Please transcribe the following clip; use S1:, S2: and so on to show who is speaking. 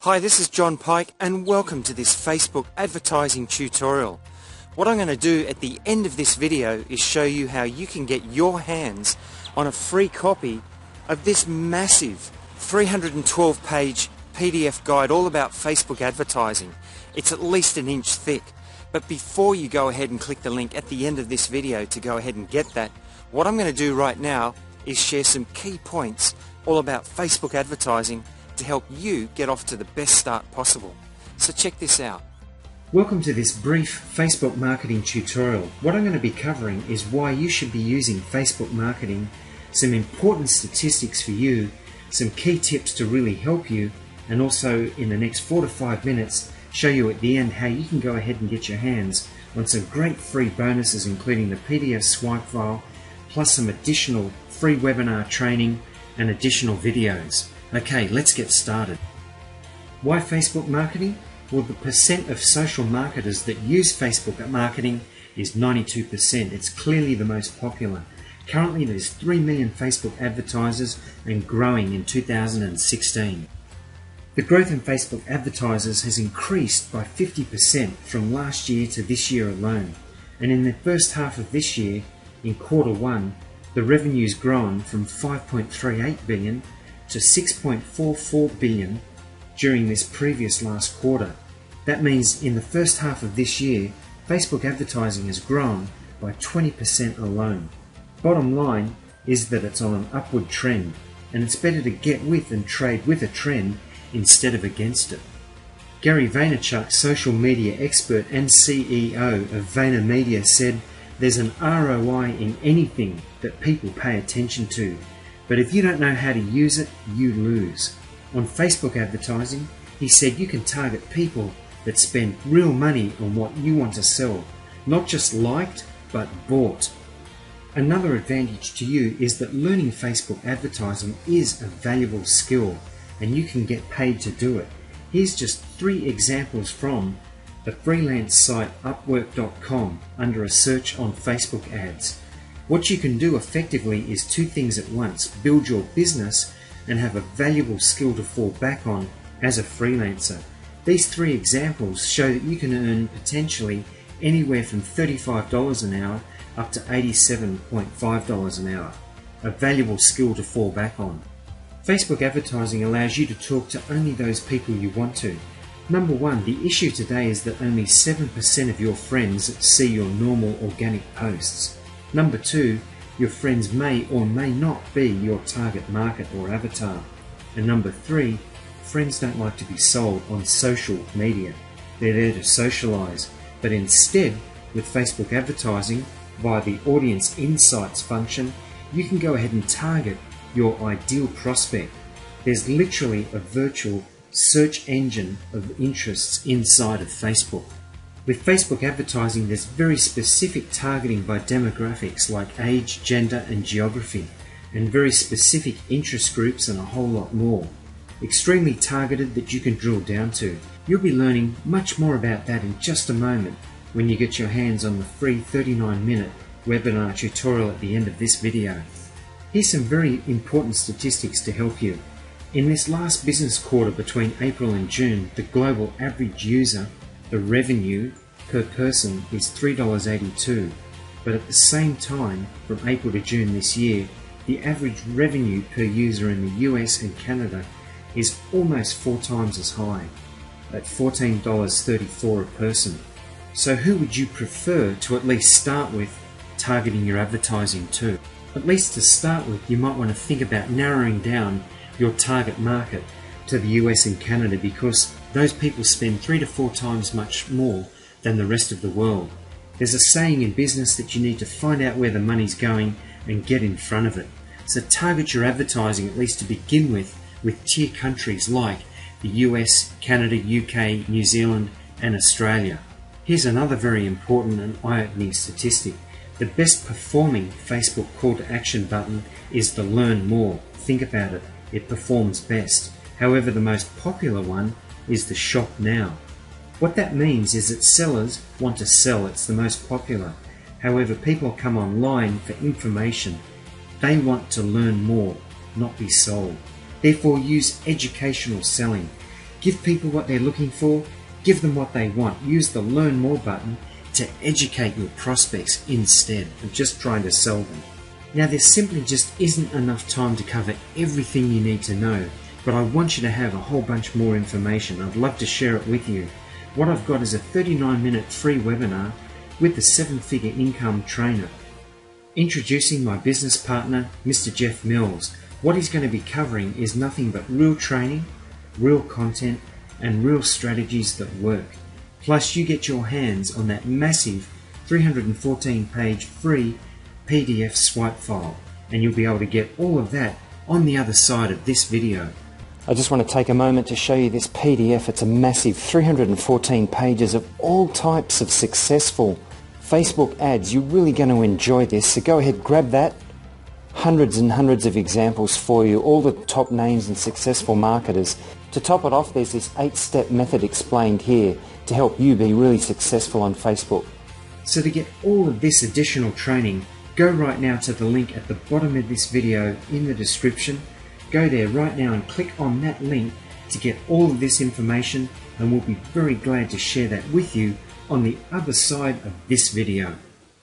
S1: Hi, this is John Pike and welcome to this Facebook advertising tutorial. What I'm going to do at the end of this video is show you how you can get your hands on a free copy of this massive 312-page PDF guide all about Facebook advertising. It's at least an inch thick. But before you go ahead and click the link at the end of this video to go ahead and get that, what I'm going to do right now is share some key points all about Facebook advertising to help you get off to the best start possible. So check this out. Welcome to this brief Facebook marketing tutorial. What I'm going to be covering is why you should be using Facebook marketing, some important statistics for you, some key tips to really help you, and also in the next 4 to 5 minutes show you at the end how you can go ahead and get your hands on some great free bonuses, including the PDF swipe file, plus some additional free webinar training and additional videos. Okay, let's get started. Why Facebook marketing? Well, the percent of social marketers that use Facebook marketing is 92%. It's clearly the most popular. Currently, there's 3 million Facebook advertisers and growing in 2016. The growth in Facebook advertisers has increased by 50% from last year to this year alone. And in the first half of this year, in quarter one, the revenue's grown from 5.38 billion to 6.44 billion during this previous last quarter. That means in the first half of this year, Facebook advertising has grown by 20% alone. Bottom line is that it's on an upward trend, and it's better to get with and trade with a trend instead of against it. Gary Vaynerchuk, social media expert and CEO of Vayner Media, said, "There's an ROI in anything that people pay attention to. But if you don't know how to use it, you lose." On Facebook advertising, he said you can target people that spend real money on what you want to sell, not just liked, but bought. Another advantage to you is that learning Facebook advertising is a valuable skill, and you can get paid to do it. Here's just 3 examples from the freelance site Upwork.com under a search on Facebook ads. What you can do effectively is 2 things at once: build your business and have a valuable skill to fall back on as a freelancer. These 3 examples show that you can earn potentially anywhere from $35 an hour up to $87.5 an hour. A valuable skill to fall back on. Facebook advertising allows you to talk to only those people you want to. Number 1, the issue today is that only 7% of your friends see your normal organic posts. Number 2, your friends may or may not be your target market or avatar. And number 3, friends don't like to be sold on social media. They're there to socialize. But instead, with Facebook advertising, via the Audience Insights function, you can go ahead and target your ideal prospect. There's literally a virtual search engine of interests inside of Facebook. With Facebook advertising, there's very specific targeting by demographics like age, gender and geography, and very specific interest groups and a whole lot more. Extremely targeted that you can drill down to. You'll be learning much more about that in just a moment when you get your hands on the free 39-minute webinar tutorial at the end of this video. Here's some very important statistics to help you. In this last business quarter between April and June, the global average user, the revenue per person, is $3.82. But at the same time, from April to June this year, the average revenue per user in the US and Canada is almost 4 times as high, at $14.34 a person. So who would you prefer to at least start with targeting your advertising to? At least to start with, you might want to think about narrowing down your target market to the US and Canada, because those people spend 3 to 4 times much more than the rest of the world. There's a saying in business that you need to find out where the money's going and get in front of it. So target your advertising, at least to begin with tier countries like the US, Canada, UK, New Zealand and Australia. Here's another very important and eye-opening statistic. The best performing Facebook call to action button is the Learn More. Think about it. It performs best. However, the most popular one is the Shop Now. What that means is that sellers want to sell. It's the most popular. However, people come online for information. They want to learn more, not be sold. Therefore, use educational selling. Give people what they're looking for, give them what they want. Use the Learn More button to educate your prospects instead of just trying to sell them. Now, there simply just isn't enough time to cover everything you need to know, but I want you to have a whole bunch more information. I'd love to share it with you. What I've got is a 39-minute free webinar with the 7-figure income trainer. Introducing my business partner, Mr. Jeff Mills. What he's going to be covering is nothing but real training, real content, and real strategies that work. Plus, you get your hands on that massive 314-page free PDF swipe file, and you'll be able to get all of that on the other side of this video. I just want to take a moment to show you this PDF. It's a massive 314 pages of all types of successful Facebook ads. You're really going to enjoy this, so go ahead, grab that. Hundreds and hundreds of examples for you, all the top names and successful marketers. To top it off, there's this 8-step method explained here to help you be really successful on Facebook. So to get all of this additional training, go right now to the link at the bottom of this video in the description. Go there right now and click on that link to get all of this information, and we'll be very glad to share that with you on the other side of this video.